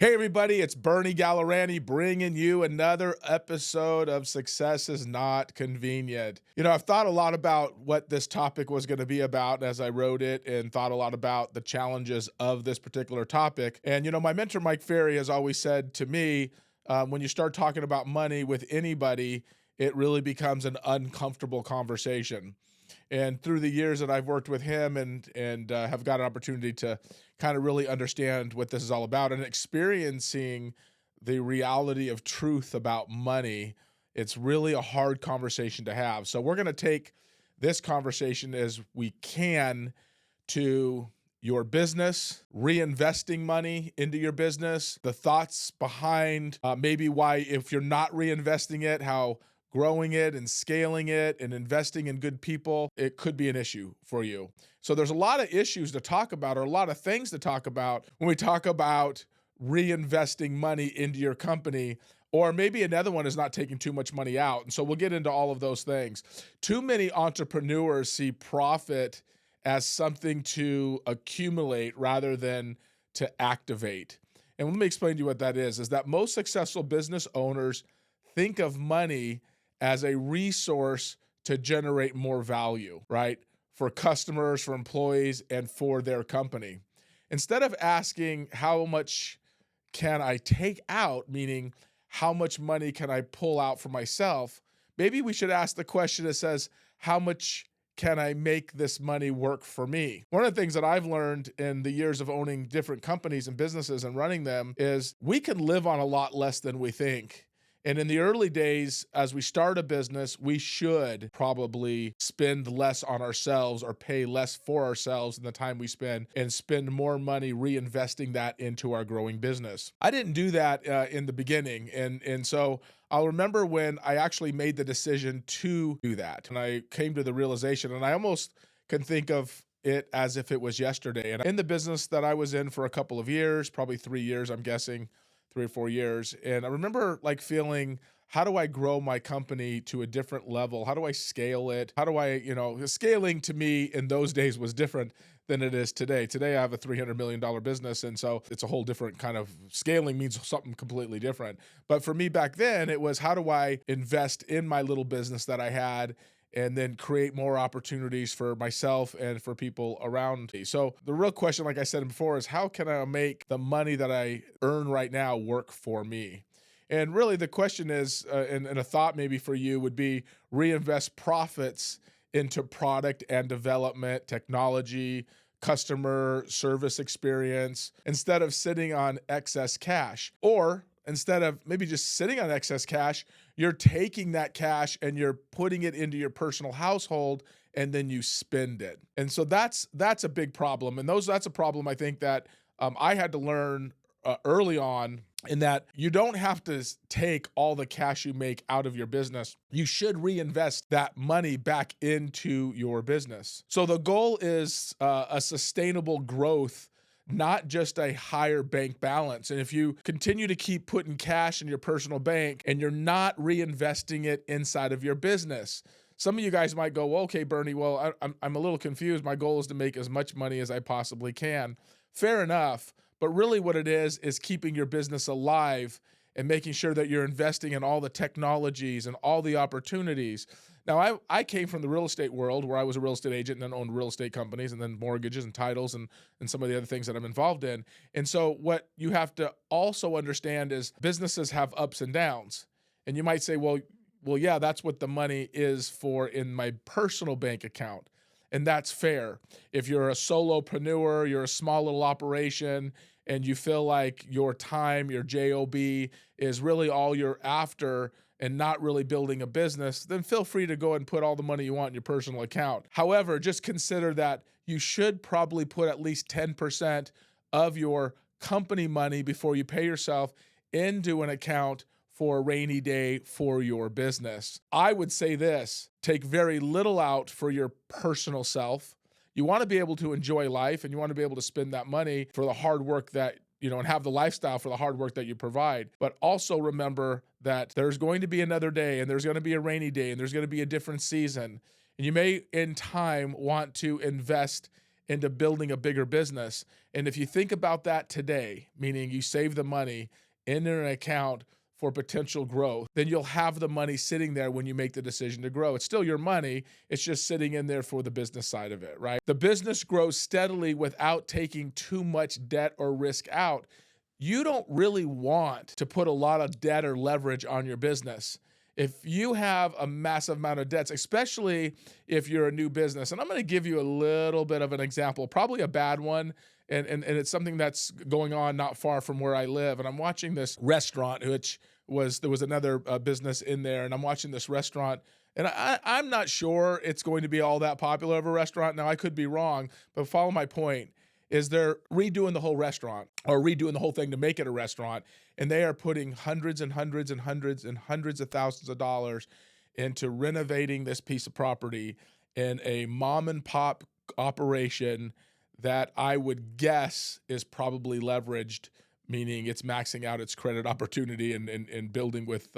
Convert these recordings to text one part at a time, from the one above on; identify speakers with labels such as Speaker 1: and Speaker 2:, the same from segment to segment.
Speaker 1: Hey everybody, it's Bernie Gallerani bringing you another episode of Success is Not Convenient. I've thought a lot about what this topic was going to be about as I wrote it and thought a lot about the challenges of this particular topic. And, my mentor Mike Ferry has always said to me, when you start talking about money with anybody, it really becomes an uncomfortable conversation. And through the years that I've worked with him and have got an opportunity to kind of really understand what this is all about and experiencing the reality of truth about money, it's really a hard conversation to have. So we're going to take this conversation as we can to your business, reinvesting money into your business, the thoughts behind maybe why, if you're not reinvesting it, how growing it and scaling it and investing in good people, it could be an issue for you. So there's a lot of issues to talk about, or a lot of things to talk about when we talk about reinvesting money into your company. Or maybe another one is not taking too much money out. And so we'll get into all of those things. Too many entrepreneurs see profit as something to accumulate rather than to activate. And let me explain to you what that is that most successful business owners think of money as a resource to generate more value, right? For customers, for employees, and for their company. Instead of asking how much can I take out, meaning how much money can I pull out for myself, maybe we should ask the question that says, how much can I make this money work for me? One of the things that I've learned in the years of owning different companies and businesses and running them is we can live on a lot less than we think. And in the early days, as we start a business, we should probably spend less on ourselves or pay less for ourselves in the time we spend and spend more money reinvesting that into our growing business. I didn't do that in the beginning. And so I'll remember when I actually made the decision to do that. And I came to the realization, and I almost can think of it as if it was yesterday. And in the business that I was in for a couple of years, probably 3 years, I'm guessing, 3 or 4 years. And I remember feeling, how do I grow my company to a different level? How do I scale it? How do scaling to me in those days was different than it is today. Today I have a $300 million business. And so it's a whole different kind of scaling, means something completely different. But for me back then, it was, how do I invest in my little business that I had and then create more opportunities for myself and for people around me. So the real question, like I said before, is how can I make the money that I earn right now work for me? And really the question is, and a thought maybe for you would be, reinvest profits into product and development, technology, customer service experience, instead of sitting on excess cash. Or instead of maybe just sitting on excess cash, you're taking that cash and you're putting it into your personal household and then you spend it. And so that's a big problem. And that's a problem I think that I had to learn early on, in that you don't have to take all the cash you make out of your business. You should reinvest that money back into your business. So the goal is a sustainable growth, not just a higher bank balance. And if you continue to keep putting cash in your personal bank and you're not reinvesting it inside of your business, some of you guys might go, well, okay, Bernie, well, I'm a little confused. My goal is to make as much money as I possibly can. Fair enough. But really what it is keeping your business alive and making sure that you're investing in all the technologies and all the opportunities. Now, I came from the real estate world, where I was a real estate agent and then owned real estate companies and then mortgages and titles and some of the other things that I'm involved in. And so what you have to also understand is businesses have ups and downs. And you might say, well, yeah, that's what the money is for in my personal bank account. And that's fair. If you're a solopreneur, you're a small little operation, and you feel like your time, your job, is really all you're after and not really building a business, then feel free to go and put all the money you want in your personal account. However, just consider that you should probably put at least 10% of your company money before you pay yourself into an account for a rainy day for your business. I would say this: take very little out for your personal self. You want to be able to enjoy life, and you want to be able to spend that money for the hard work that, and have the lifestyle for the hard work that you provide. But also remember that there's going to be another day, and there's going to be a rainy day, and there's going to be a different season. And you may in time want to invest into building a bigger business. And if you think about that today, meaning you save the money in an account for potential growth, then you'll have the money sitting there when you make the decision to grow. It's still your money. It's just sitting in there for the business side of it, right? The business grows steadily without taking too much debt or risk out. You don't really want to put a lot of debt or leverage on your business. If you have a massive amount of debts, especially if you're a new business, and I'm going to give you a little bit of an example, probably a bad one, and it's something that's going on not far from where I live. And I'm watching this restaurant, there was another business in there, and I'm watching this restaurant, and I'm not sure it's going to be all that popular of a restaurant. Now, I could be wrong, but follow my point. Is they're redoing the whole restaurant or redoing the whole thing to make it a restaurant. And they are putting hundreds and hundreds and hundreds and hundreds of thousands of dollars into renovating this piece of property in a mom and pop operation that I would guess is probably leveraged, meaning it's maxing out its credit opportunity and building with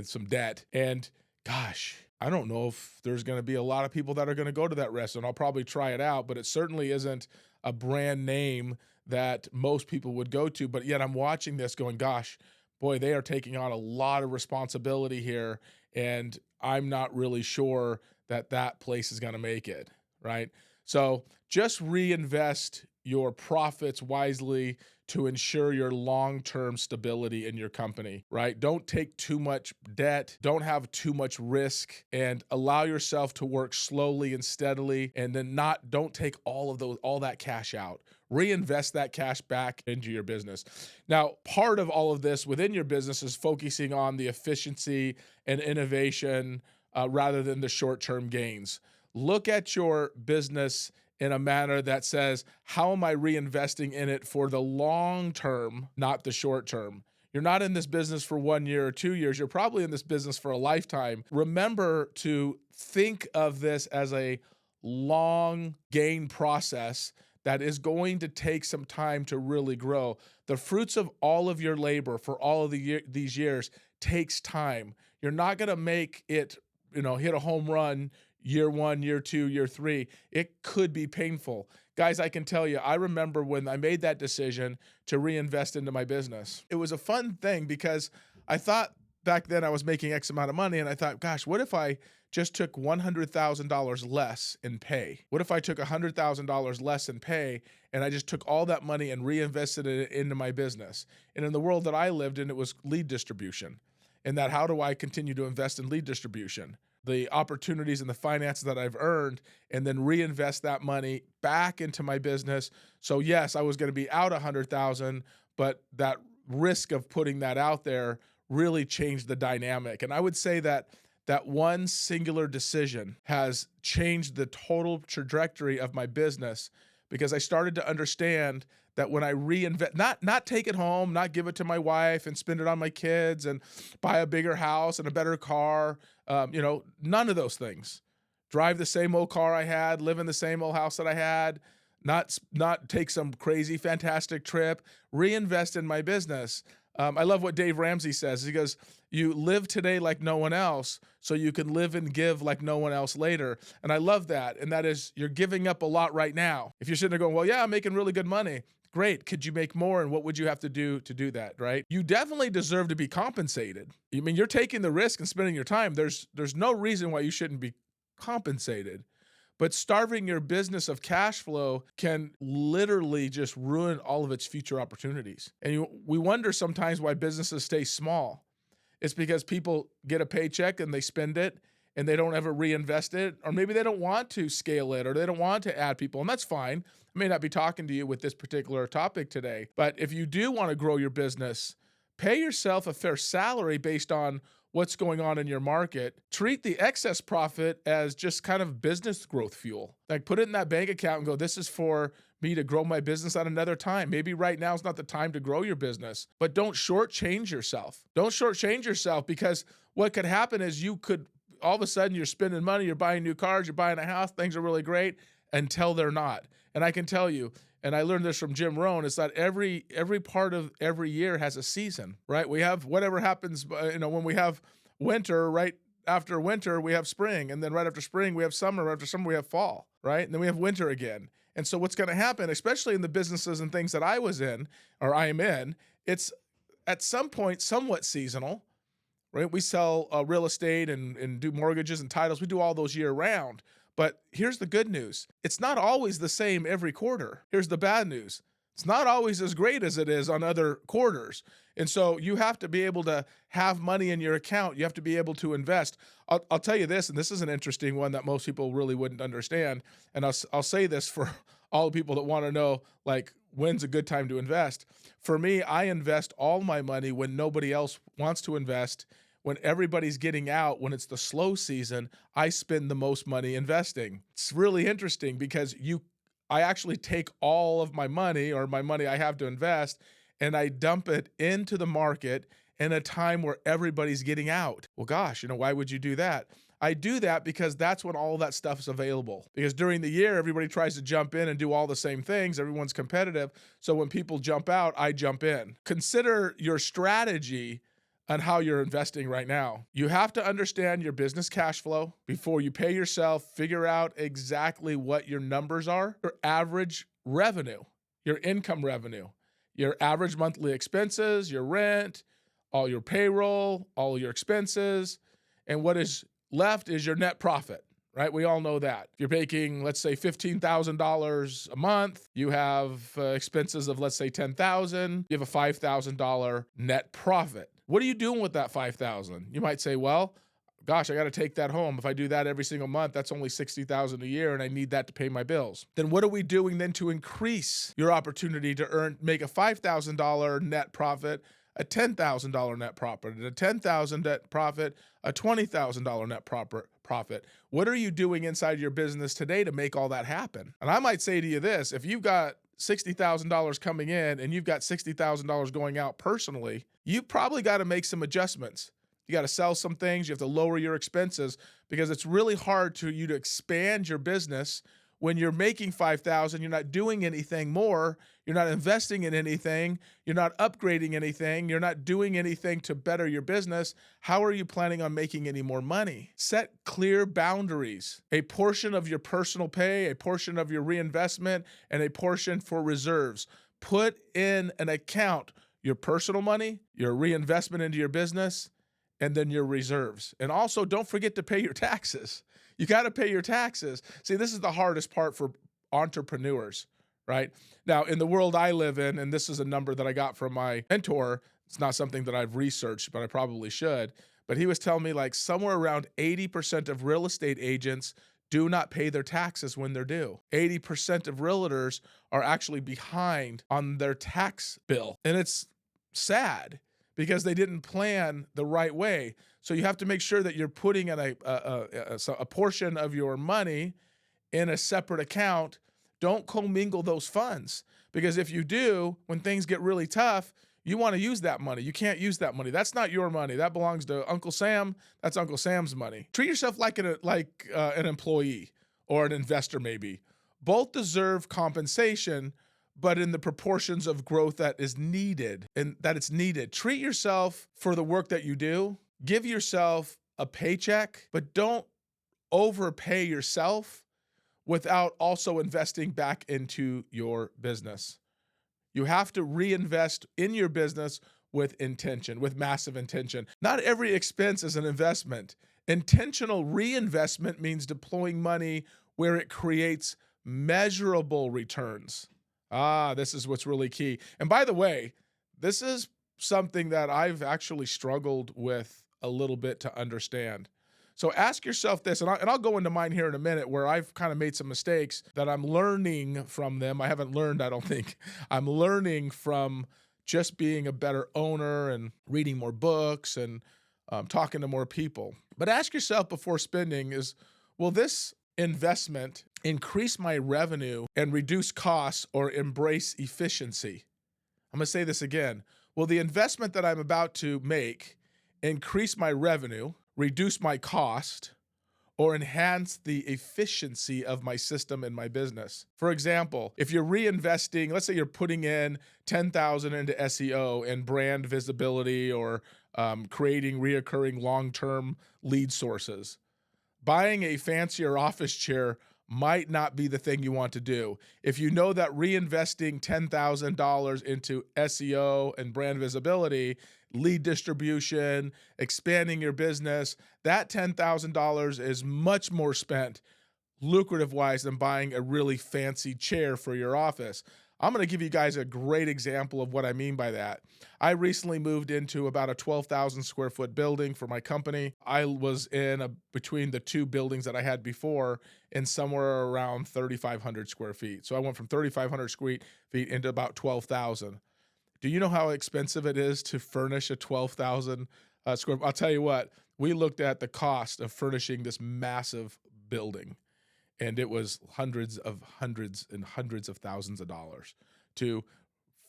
Speaker 1: some debt. And gosh, I don't know if there's going to be a lot of people that are going to go to that restaurant. I'll probably try it out, but it certainly isn't a brand name that most people would go to. But yet I'm watching this going, gosh, boy, they are taking on a lot of responsibility here. And I'm not really sure that that place is going to make it, right? So just reinvest your profits wisely to ensure your long-term stability in your company, right? Don't take too much debt, don't have too much risk, and allow yourself to work slowly and steadily, and then don't take all that cash out. Reinvest that cash back into your business. Now, part of all of this within your business is focusing on the efficiency and innovation rather than the short-term gains. Look at your business in a manner that says, how am I reinvesting in it for the long term, not the short term? You're not in this business for 1 year or 2 years. You're probably in this business for a lifetime. Remember to think of this as a long gain process that is going to take some time to really grow. The fruits of all of your labor for all of these years takes time. You're not going to make it, hit a home run year 1, year 2, year 3. It could be painful. Guys, I can tell you, I remember when I made that decision to reinvest into my business. It was a fun thing because I thought back then I was making X amount of money, and I thought, gosh, what if I just took $100,000 less in pay? What if I took $100,000 less in pay and I just took all that money and reinvested it into my business? And in the world that I lived in, it was lead distribution. And that, how do I continue to invest in lead distribution? The opportunities and the finances that I've earned, and then reinvest that money back into my business. So yes, I was going to be out $100,000, but that risk of putting that out there really changed the dynamic. And I would say that one singular decision has changed the total trajectory of my business, because I started to understand that when I reinvest, not take it home, not give it to my wife and spend it on my kids and buy a bigger house and a better car, none of those things. Drive the same old car I had, live in the same old house that I had, not take some crazy, fantastic trip, reinvest in my business. I love what Dave Ramsey says. He goes, you live today like no one else, so you can live and give like no one else later. And I love that. And that is, you're giving up a lot right now. If you're sitting there going, well, yeah, I'm making really good money. Great. Could you make more? And what would you have to do that, right? You definitely deserve to be compensated. I mean, you're taking the risk and spending your time. There's no reason why you shouldn't be compensated. But starving your business of cash flow can literally just ruin all of its future opportunities. And we wonder sometimes why businesses stay small. It's because people get a paycheck and they spend it and they don't ever reinvest it, or maybe they don't want to scale it, or they don't want to add people, and that's fine. I may not be talking to you with this particular topic today, but if you do want to grow your business, pay yourself a fair salary based on what's going on in your market. Treat the excess profit as just kind of business growth fuel. Like, put it in that bank account and go, this is for me to grow my business at another time. Maybe right now is not the time to grow your business, but don't shortchange yourself. Don't shortchange yourself, because what could happen is you could, all of a sudden you're spending money, you're buying new cars, you're buying a house, things are really great until they're not. And I can tell you, and I learned this from Jim Rohn, is that every part of every year has a season, right? We have whatever happens, when we have winter, right after winter, we have spring. And then right after spring, we have summer. Right after summer, we have fall, right? And then we have winter again. And so what's going to happen, especially in the businesses and things that I was in or I am in, it's at some point somewhat seasonal, right? We sell real estate and do mortgages and titles. We do all those year round. But here's the good news. It's not always the same every quarter. Here's the bad news. It's not always as great as it is on other quarters. And so you have to be able to have money in your account. You have to be able to invest. I'll tell you this, and this is an interesting one that most people really wouldn't understand. And I'll say this for all the people that want to know, like, when's a good time to invest. For me, I invest all my money when nobody else wants to invest. When everybody's getting out, when it's the slow season, I spend the most money investing. It's really interesting because I actually take all of my money or my money I have to invest and I dump it into the market in a time where everybody's getting out. Well, gosh, why would you do that? I do that because that's when all that stuff is available. Because during the year, everybody tries to jump in and do all the same things. Everyone's competitive. So when people jump out, I jump in. Consider your strategy on how you're investing right now. You have to understand your business cash flow before you pay yourself. Figure out exactly what your numbers are, your average revenue, your income revenue, your average monthly expenses, your rent, all your payroll, all your expenses, and what is left is your net profit, right? We all know that. If you're making, let's say, $15,000 a month, you have expenses of, let's say, $10,000, you have a $5,000 net profit. What are you doing with that $5,000? You might say, well, gosh, I got to take that home. If I do that every single month, that's only $60,000 a year, and I need that to pay my bills. Then what are we doing then to increase your opportunity to make a $5,000 net profit, a $10,000 net profit, a $10,000 net profit, a $20,000 net profit? What are you doing inside your business today to make all that happen? And I might say to you this, if you've got $60,000 coming in and you've got $60,000 going out personally, you probably got to make some adjustments. You got to sell some things. You have to lower your expenses because it's really hard for you to expand your business when you're making $5,000. You're not doing anything more. You're not investing in anything. You're not upgrading anything. You're not doing anything to better your business. How are you planning on making any more money? Set clear boundaries. A portion of your personal pay, a portion of your reinvestment, and a portion for reserves. Put in an account your personal money, your reinvestment into your business, and then your reserves. And also, don't forget to pay your taxes. You got to pay your taxes. See, this is the hardest part for entrepreneurs, right? Now, in the world I live in, and this is a number that I got from my mentor, it's not something that I've researched, but I probably should, but he was telling me like somewhere around 80% of real estate agents do not pay their taxes when they're due. 80% of realtors are actually behind on their tax bill. And it's sad because they didn't plan the right way. So you have to make sure that you're putting in a portion of your money in a separate account. Don't commingle those funds, because if you do, when things get really tough, you want to use that money. You can't use that money. That's not your money. That belongs to Uncle Sam. That's Uncle Sam's money. Treat yourself like an employee or an investor maybe. Both deserve compensation, but in the proportions of growth that is needed and that it's needed. Treat yourself for the work that you do. Give yourself a paycheck, but don't overpay yourself without also investing back into your business. You have to reinvest in your business with intention, with massive intention. Not every expense is an investment. Intentional reinvestment means deploying money where it creates measurable returns. This is what's really key. And by the way, this is something that I've actually struggled with a little bit to understand. So ask yourself this, and I'll go into mine here in a minute, where I've kind of made some mistakes that I'm learning from them. I haven't learned, I don't think. I'm learning from just being a better owner and reading more books and talking to more people. But ask yourself before spending is, will this investment increase my revenue and reduce costs or embrace efficiency? I'm going to say this again. Will the investment that I'm about to make increase my revenue, reduce my cost, or enhance the efficiency of my system and my business? For example, if you're reinvesting, let's say you're putting in $10,000 into SEO and brand visibility, or creating reoccurring long-term lead sources. Buying a fancier office chair might not be the thing you want to do. If you know that reinvesting $10,000 into SEO and brand visibility, lead distribution, expanding your business, that $10,000 is much more spent lucrative wise than buying a really fancy chair for your office. I'm going to give you guys a great example of what I mean by that. I recently moved into about a 12,000 square foot building for my company. I was in between the two buildings that I had before in somewhere around 3,500 square feet. So I went from 3,500 square feet into about 12,000. Do you know how expensive it is to furnish a 12,000 square? I'll tell you what, we looked at the cost of furnishing this massive building, and it was hundreds and hundreds of thousands of dollars to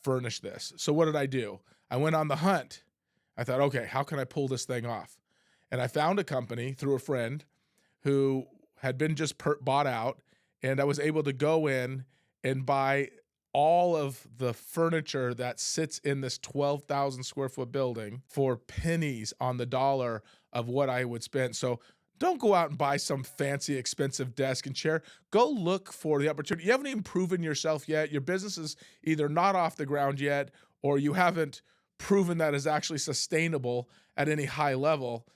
Speaker 1: furnish this. So what did I do? I went on the hunt. I thought, okay, how can I pull this thing off? And I found a company through a friend who had been just bought out, and I was able to go in and buy all of the furniture that sits in this 12,000 square foot building for pennies on the dollar of what I would spend. So don't go out and buy some fancy, expensive desk and chair. Go look for the opportunity. You haven't even proven yourself yet. Your business is either not off the ground yet, or you haven't proven that is actually sustainable at any high level.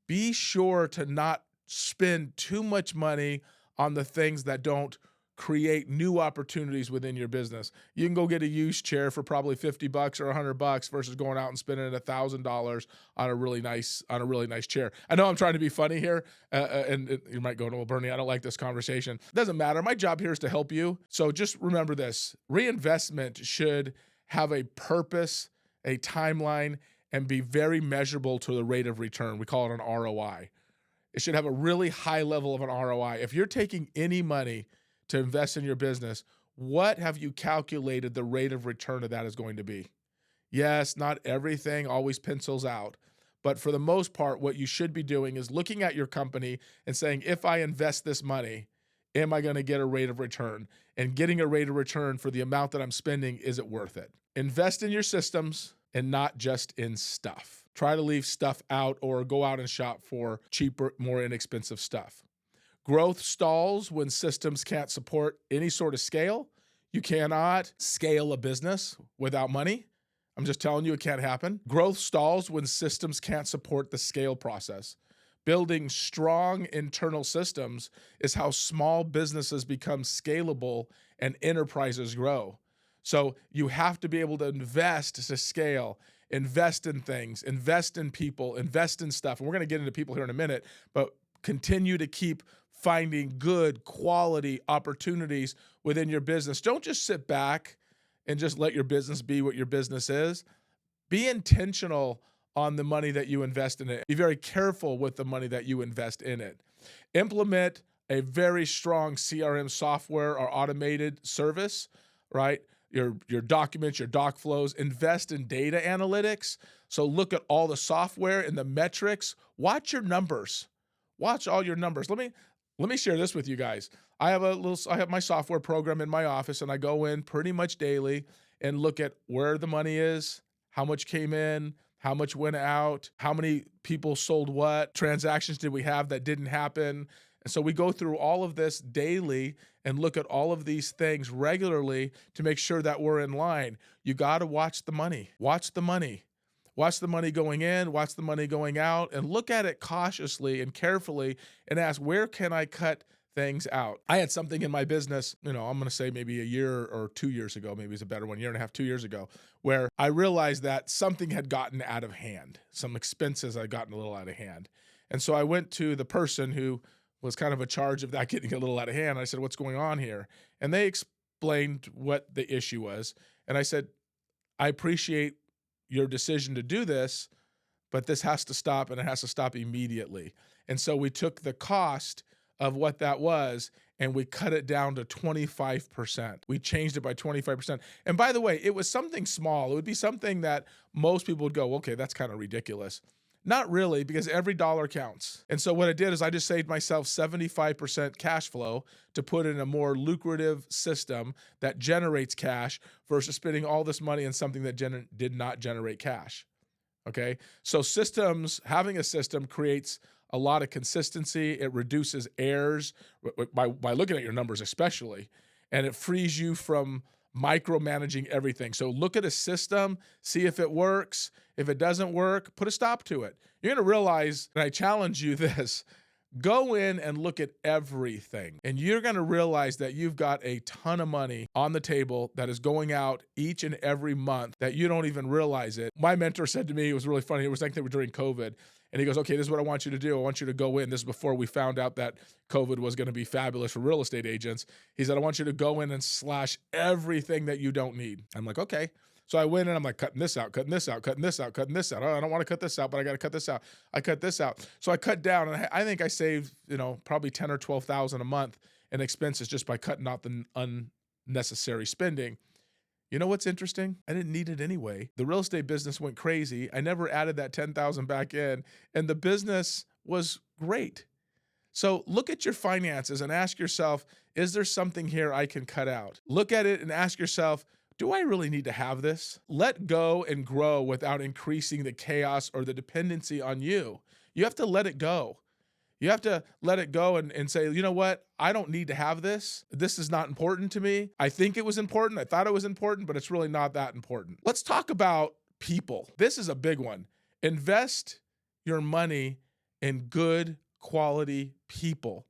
Speaker 1: Be sure to not spend too much money on the things that don't create new opportunities within your business. You can go get a used chair for probably $50 or $100 versus going out and spending $1,000 on a really nice chair. I know I'm trying to be funny here, and you might go, "Well, Bernie, I don't like this conversation." Doesn't matter. My job here is to help you. So just remember this: reinvestment should have a purpose, a timeline, and be very measurable to the rate of return. We call it an ROI. It should have a really high level of an ROI. If you're taking any money to invest in your business, what have you calculated the rate of return of that is going to be? Yes, not everything always pencils out, but for the most part, what you should be doing is looking at your company and saying, if I invest this money, am I going to get a rate of return? And getting a rate of return for the amount that I'm spending, is it worth it? Invest in your systems and not just in stuff. Try to leave stuff out or go out and shop for cheaper, more inexpensive stuff. Growth stalls when systems can't support any sort of scale. You cannot scale a business without money. I'm just telling you, it can't happen. Growth stalls when systems can't support the scale process. Building strong internal systems is how small businesses become scalable and enterprises grow. So you have to be able to invest to scale, invest in things, invest in people, invest in stuff. And we're going to get into people here in a minute, but continue to keep finding good quality opportunities within your business. Don't just sit back and just let your business be what your business is. Be intentional on the money that you invest in it. Be very careful with the money that you invest in it. Implement a very strong CRM software or automated service, right? Your documents, your doc flows. Invest in data analytics. So look at all the software and the metrics. Watch your numbers. Watch all your numbers. Let me share this with you guys. I have my software program in my office, and I go in pretty much daily and look at where the money is, how much came in, how much went out, how many people sold what, transactions did we have that didn't happen. And so we go through all of this daily and look at all of these things regularly to make sure that we're in line. You got to watch the money. Watch the money. Watch the money going in, watch the money going out, and look at it cautiously and carefully and ask, where can I cut things out? I had something in my business, I'm going to say maybe a year or 2 years ago, maybe it's a better one, year and a half, 2 years ago, where I realized that something had gotten out of hand. Some expenses had gotten a little out of hand. And so I went to the person who was kind of in charge of that getting a little out of hand. I said, what's going on here? And they explained what the issue was. And I said, I appreciate your decision to do this, but this has to stop, and it has to stop immediately. And so we took the cost of what that was and we cut it down to 25%. We changed it by 25%. And by the way, it was something small. It would be something that most people would go, okay, that's kind of ridiculous. Not really, because every dollar counts. And so what I did is I just saved myself 75% cash flow to put in a more lucrative system that generates cash versus spending all this money in something that did not generate cash. Okay? So having a system creates a lot of consistency. It reduces errors by looking at your numbers, especially, and it frees you from micromanaging everything. So look at a system, see if it works. If it doesn't work, put a stop to it. You're going to realize, and I challenge you this, go in and look at everything, and you're going to realize that you've got a ton of money on the table that is going out each and every month that you don't even realize it. My mentor said to me, it was really funny. It was like they were during COVID, and he goes, okay, this is what I want you to do. I want you to go in. This is before we found out that COVID was going to be fabulous for real estate agents. He said, I want you to go in and slash everything that you don't need. I'm like, okay. So I went in, I'm like, cutting this out, cutting this out, cutting this out, cutting this out. Oh, I don't want to cut this out, but I got to cut this out. I cut this out. So I cut down, and I think I saved, probably 10 or 12,000 a month in expenses just by cutting out the unnecessary spending. You know what's interesting? I didn't need it anyway. The real estate business went crazy. I never added that 10,000 back in, and the business was great. So look at your finances and ask yourself, is there something here I can cut out? Look at it and ask yourself, do I really need to have this? Let go and grow without increasing the chaos or the dependency on you. You have to let it go. You have to let it go and say, you know what? I don't need to have this. This is not important to me. I think it was important. I thought it was important, but it's really not that important. Let's talk about people. This is a big one. Invest your money in good quality people.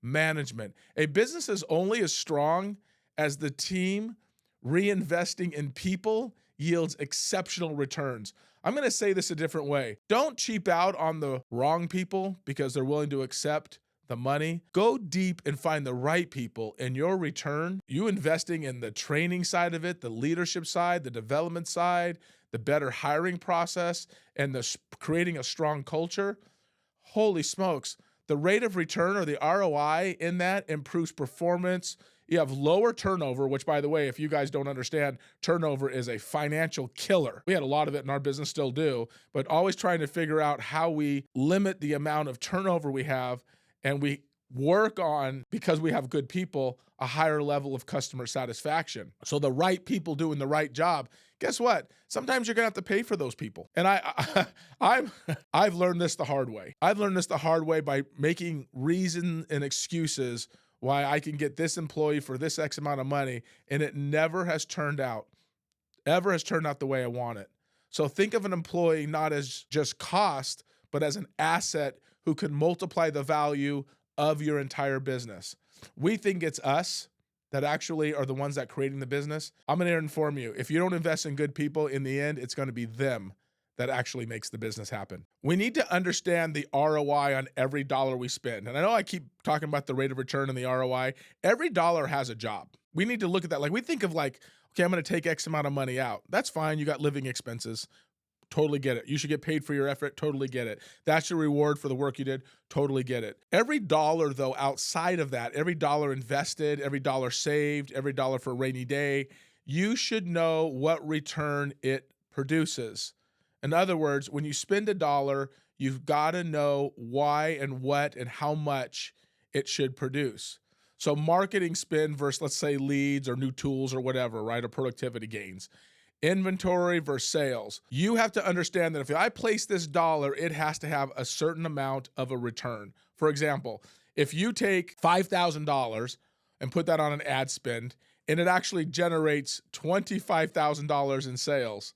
Speaker 1: Management. A business is only as strong as the team reinvesting in people yields exceptional returns. I'm going to say this a different way. Don't cheap out on the wrong people because they're willing to accept the money. Go deep and find the right people, and your return, you investing in the training side of it, the leadership side, the development side, the better hiring process, and the creating a strong culture. Holy smokes. The rate of return or the ROI in that improves performance. You have lower turnover, which, by the way, if you guys don't understand, turnover is a financial killer. We had a lot of it in our business, still do, but always trying to figure out how we limit the amount of turnover we have, and we work on, because we have good people, a higher level of customer satisfaction. So the right people doing the right job. Guess what? Sometimes you're gonna have to pay for those people. And I've learned this the hard way. I've learned this the hard way by making reason and excuses why I can get this employee for this X amount of money, and it never has turned out the way I want it. So think of an employee not as just cost, but as an asset who can multiply the value of your entire business. We think it's us that actually are the ones that creating the business. I'm going to inform you, if you don't invest in good people, in the end, it's going to be them that actually makes the business happen. We need to understand the ROI on every dollar we spend. And I know I keep talking about the rate of return and the ROI. Every dollar has a job. We need to look at that. Like, we think of like, okay, I'm going to take X amount of money out. That's fine. You got living expenses. Totally get it. You should get paid for your effort. Totally get it. That's your reward for the work you did. Totally get it. Every dollar, though, outside of that, every dollar invested, every dollar saved, every dollar for a rainy day, you should know what return it produces. In other words, when you spend a dollar, you've got to know why and what and how much it should produce. So marketing spend versus, let's say, leads or new tools or whatever, right? Or productivity gains. Inventory versus sales. You have to understand that if I place this dollar, it has to have a certain amount of a return. For example, if you take $5,000 and put that on an ad spend, and it actually generates $25,000 in sales,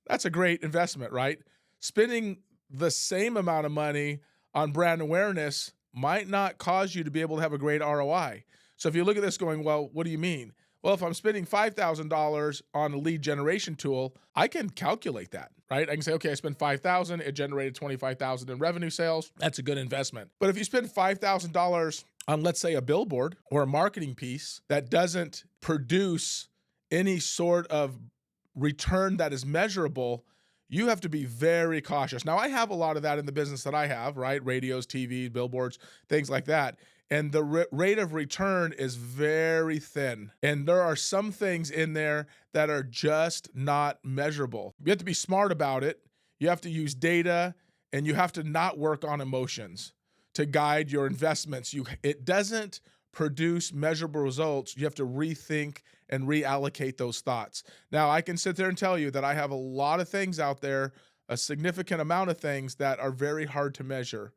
Speaker 1: that's a great investment, right? Spending the same amount of money on brand awareness might not cause you to be able to have a great ROI. So if you look at this going, well, what do you mean? Well, if I'm spending $5,000 on a lead generation tool, I can calculate that, right? I can say, okay, I spent $5,000, it generated $25,000 in revenue sales. That's a good investment. But if you spend $5,000 on, let's say, a billboard or a marketing piece that doesn't produce any sort of return that is measurable, you have to be very cautious. Now, I have a lot of that in the business that I have, right? Radios, TV, billboards, things like that. And the rate of return is very thin. And there are some things in there that are just not measurable. You have to be smart about it. You have to use data, and you have to not work on emotions to guide your investments. It doesn't produce measurable results. You have to rethink and reallocate those thoughts. Now, I can sit there and tell you that I have a lot of things out there, a significant amount of things that are very hard to measure.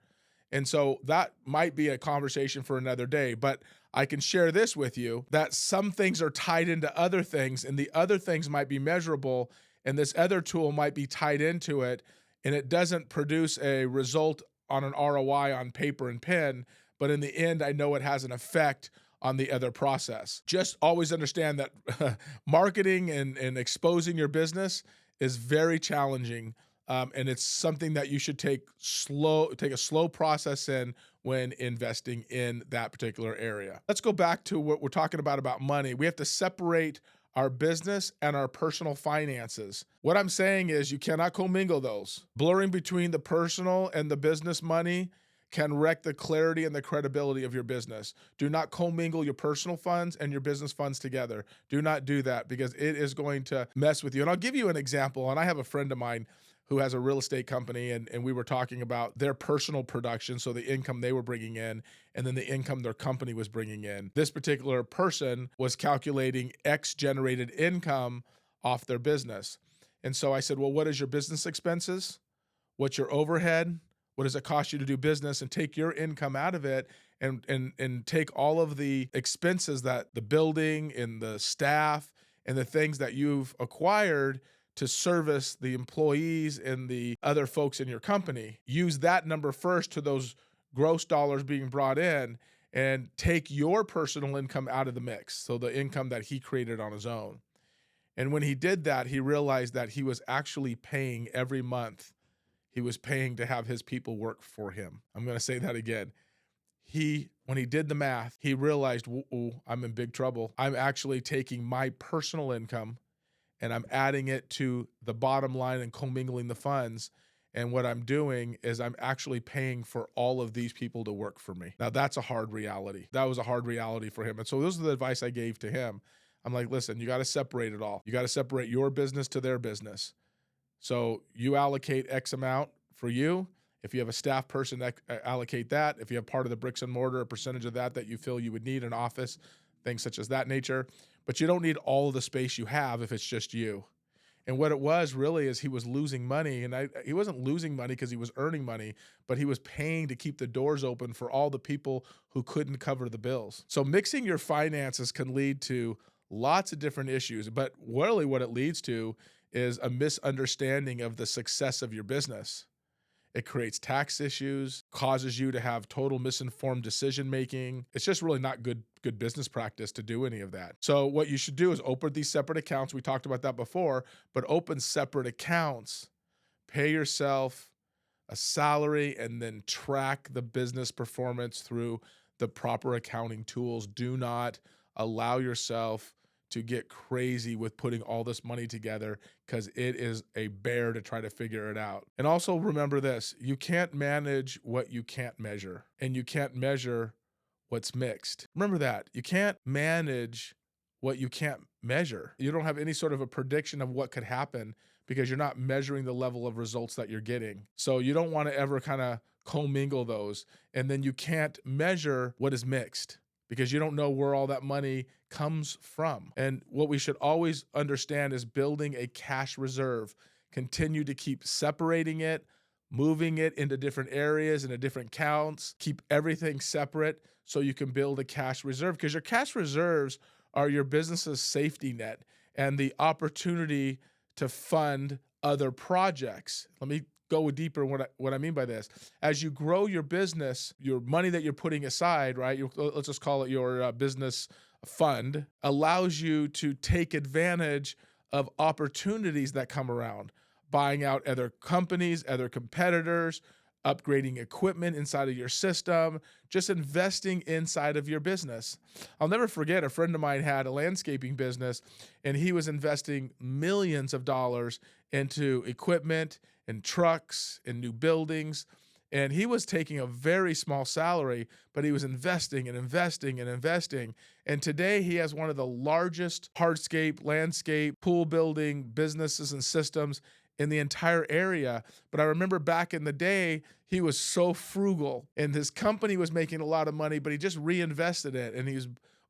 Speaker 1: And so that might be a conversation for another day, but I can share this with you that some things are tied into other things, and the other things might be measurable, and this other tool might be tied into it, and it doesn't produce a result on an ROI on paper and pen, but in the end, I know it has an effect on the other process. Just always understand that marketing and exposing your business is very challenging. And it's something that you should take a slow process in when investing in that particular area. Let's go back to what we're talking about money. We have to separate our business and our personal finances. What I'm saying is you cannot commingle those. Blurring between the personal and the business money can wreck the clarity and the credibility of your business. Do not commingle your personal funds and your business funds together. Do not do that because it is going to mess with you. And I'll give you an example. And I have a friend of mine who has a real estate company, and we were talking about their personal production, so the income they were bringing in, and then the income their company was bringing in. This particular person was calculating X generated income off their business. And so I said, well, what is your business expenses? What's your overhead? What does it cost you to do business? And take your income out of it and take all of the expenses that the building and the staff and the things that you've acquired to service the employees and the other folks in your company. Use that number first to those gross dollars being brought in and take your personal income out of the mix. So the income that he created on his own. And when he did that, he realized that he was actually paying every month. He was paying to have his people work for him. I'm going to say that again. When he did the math, he realized, ooh, I'm in big trouble. I'm actually taking my personal income and I'm adding it to the bottom line and commingling the funds. And what I'm doing is I'm actually paying for all of these people to work for me. Now, that's a hard reality. That was a hard reality for him. And so this is the advice I gave to him. I'm like, listen, you got to separate it all. You got to separate your business to their business. So you allocate X amount for you. If you have a staff person, allocate that. If you have part of the bricks and mortar, a percentage of that you feel you would need, an office, things such as that nature. But you don't need all of the space you have if it's just you. And what it was really is he was losing money. And he wasn't losing money because he was earning money, but he was paying to keep the doors open for all the people who couldn't cover the bills. So mixing your finances can lead to lots of different issues. But really what it leads to is a misunderstanding of the success of your business. It creates tax issues, causes you to have total misinformed decision-making. It's just really not good business practice to do any of that. So what you should do is open these separate accounts. We talked about that before, but open separate accounts. Pay yourself a salary and then track the business performance through the proper accounting tools. Do not allow yourself to get crazy with putting all this money together because it is a bear to try to figure it out. And also remember this, you can't manage what you can't measure, and you can't measure what's mixed. Remember that. You can't manage what you can't measure. You don't have any sort of a prediction of what could happen because you're not measuring the level of results that you're getting. So you don't want to ever kind of commingle those. And then you can't measure what is mixed, because you don't know where all that money comes from. And what we should always understand is building a cash reserve. Continue to keep separating it, moving it into different areas, into different accounts. Keep everything separate so you can build a cash reserve, because your cash reserves are your business's safety net and the opportunity to fund other projects. Let me go deeper what I mean by this. As you grow your business, your money that you're putting aside, right? Let's just call it your business fund, allows you to take advantage of opportunities that come around, buying out other companies, other competitors, upgrading equipment inside of your system, just investing inside of your business. I'll never forget, a friend of mine had a landscaping business, and he was investing millions of dollars into equipment and trucks and new buildings. And he was taking a very small salary, but he was investing and investing and investing. And today he has one of the largest hardscape, landscape, pool building businesses and systems in the entire area. But I remember back in the day, he was so frugal and his company was making a lot of money, but he just reinvested it. And he was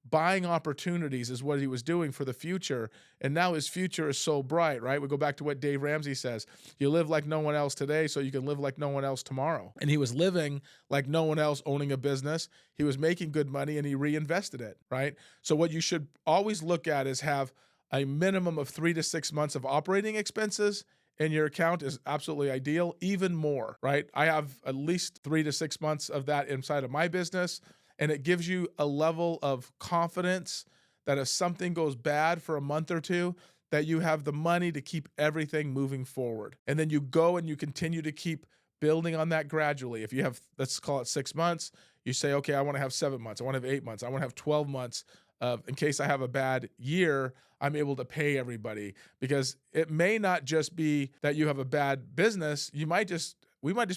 Speaker 1: buying opportunities is what he was doing for the future. And now his future is so bright, right? We go back to what Dave Ramsey says. You live like no one else today so you can live like no one else tomorrow. And he was living like no one else, owning a business. He was making good money and he reinvested it, right? So what you should always look at is have a minimum of 3 to 6 months of operating expenses in your account is absolutely ideal, even more, right? I have at least 3 to 6 months of that inside of my business, and it gives you a level of confidence that if something goes bad for a month or two, that you have the money to keep everything moving forward. And then you go and you continue to keep building on that gradually. If you have, let's call it 6 months, you say, okay, I want to have 7 months, I want to have 8 months, I want to have 12 months of, in case I have a bad year, I'm able to pay everybody. Because it may not just be that you have a bad business, we might just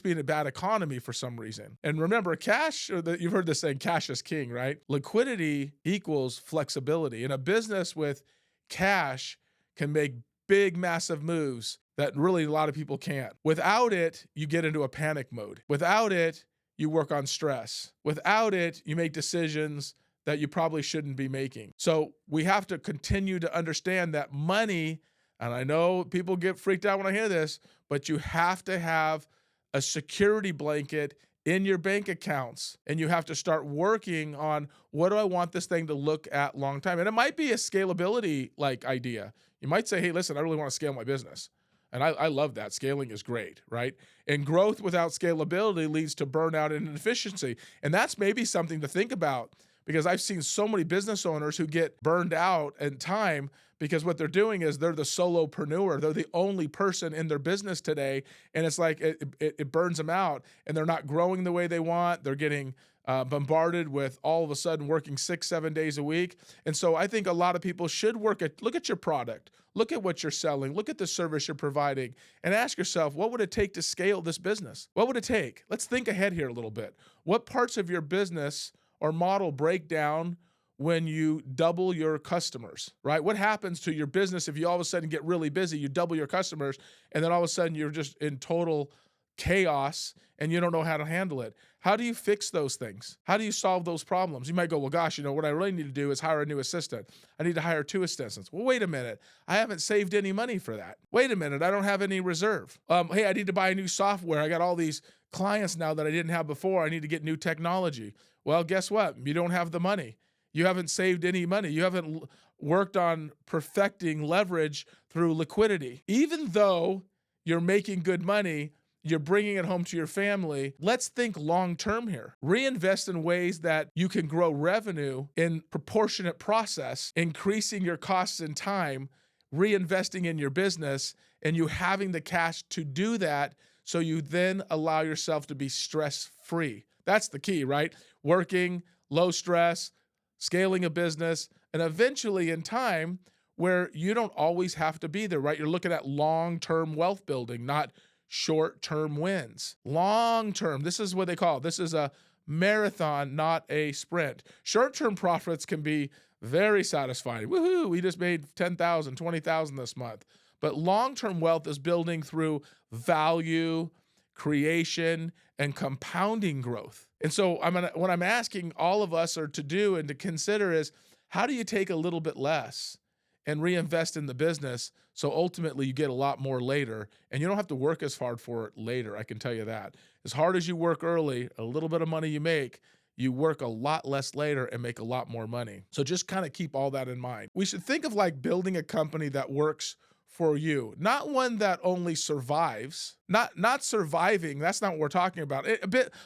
Speaker 1: be in a bad economy for some reason. And remember, you've heard this saying, cash is king, right? Liquidity equals flexibility. And a business with cash can make big, massive moves that really a lot of people can't. Without it, you get into a panic mode. Without it, you work on stress. Without it, you make decisions that you probably shouldn't be making. So we have to continue to understand that money, and I know people get freaked out when I hear this, but you have to have a security blanket in your bank accounts, and you have to start working on, what do I want this thing to look at long time? And it might be a scalability like idea. You might say, hey, listen, I really want to scale my business. And I love that. Scaling is great, right? And growth without scalability leads to burnout and inefficiency. And that's maybe something to think about, because I've seen so many business owners who get burned out in time because what they're doing is they're the solopreneur. They're the only person in their business today. And it's like it burns them out, and they're not growing the way they want. They're getting bombarded with all of a sudden working 6-7 days a week. And so I think a lot of people should look at your product, look at what you're selling, look at the service you're providing, and ask yourself, what would it take to scale this business? What would it take? Let's think ahead here a little bit. What parts of your business or model break down when you double your customers, right? What happens to your business if you all of a sudden get really busy, you double your customers, and then all of a sudden you're just in total chaos and you don't know how to handle it? How do you fix those things? How do you solve those problems? You might go, well, gosh, what I really need to do is hire a new assistant. I need to hire 2 assistants. Well, wait a minute. I haven't saved any money for that. Wait a minute. I don't have any reserve. Hey, I need to buy a new software. I got all these clients now that I didn't have before. I need to get new technology. Well, guess what? You don't have the money. You haven't saved any money. You haven't worked on perfecting leverage through liquidity. Even though you're making good money, you're bringing it home to your family. Let's think long-term here. Reinvest in ways that you can grow revenue in proportionate process, increasing your costs and time, reinvesting in your business, and you having the cash to do that, so you then allow yourself to be stress-free. That's the key, right? Working, low stress, scaling a business, and eventually in time where you don't always have to be there, right? You're looking at long-term wealth building, not short-term wins. Long-term, this is what they call it. This is a marathon, not a sprint. Short-term profits can be very satisfying. Woohoo, we just made $10,000, $20,000 this month. But long-term wealth is building through value, creation, and compounding growth. And so what I'm asking all of us to do and to consider is, how do you take a little bit less and reinvest in the business so ultimately you get a lot more later, and you don't have to work as hard for it later, I can tell you that. As hard as you work early, a little bit of money you make, you work a lot less later and make a lot more money. So just kind of keep all that in mind. We should think of like building a company that works for you, not one that only survives. Not surviving. That's not what we're talking about.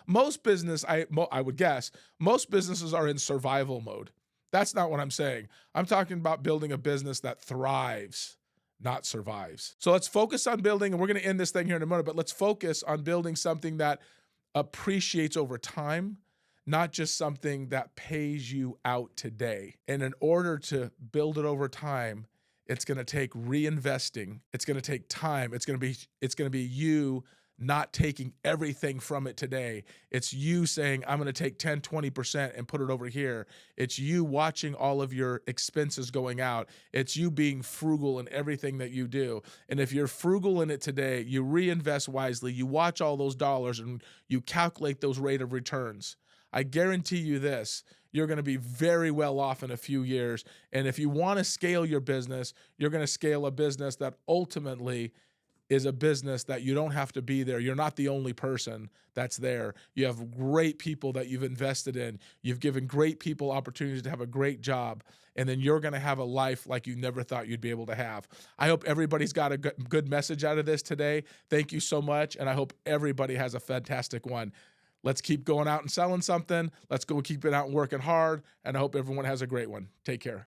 Speaker 1: Most business, I would guess, most businesses are in survival mode. That's not what I'm saying. I'm talking about building a business that thrives, not survives. So let's focus on building, and we're going to end this thing here in a minute, but let's focus on building something that appreciates over time, not just something that pays you out today. And in order to build it over time, it's going to take reinvesting. It's going to take time. It's going to be you not taking everything from it today. It's you saying, I'm going to take 10, 20% and put it over here. It's you watching all of your expenses going out. It's you being frugal in everything that you do. And if you're frugal in it today, you reinvest wisely, you watch all those dollars and you calculate those rate of returns. I guarantee you this, you're going to be very well off in a few years. And if you want to scale your business, you're going to scale a business that ultimately is a business that you don't have to be there. You're not the only person that's there. You have great people that you've invested in. You've given great people opportunities to have a great job, and then you're going to have a life like you never thought you'd be able to have. I hope everybody's got a good message out of this today. Thank you so much, and I hope everybody has a fantastic one. Let's keep going out and selling something. Let's go keep it out and working hard, and I hope everyone has a great one. Take care.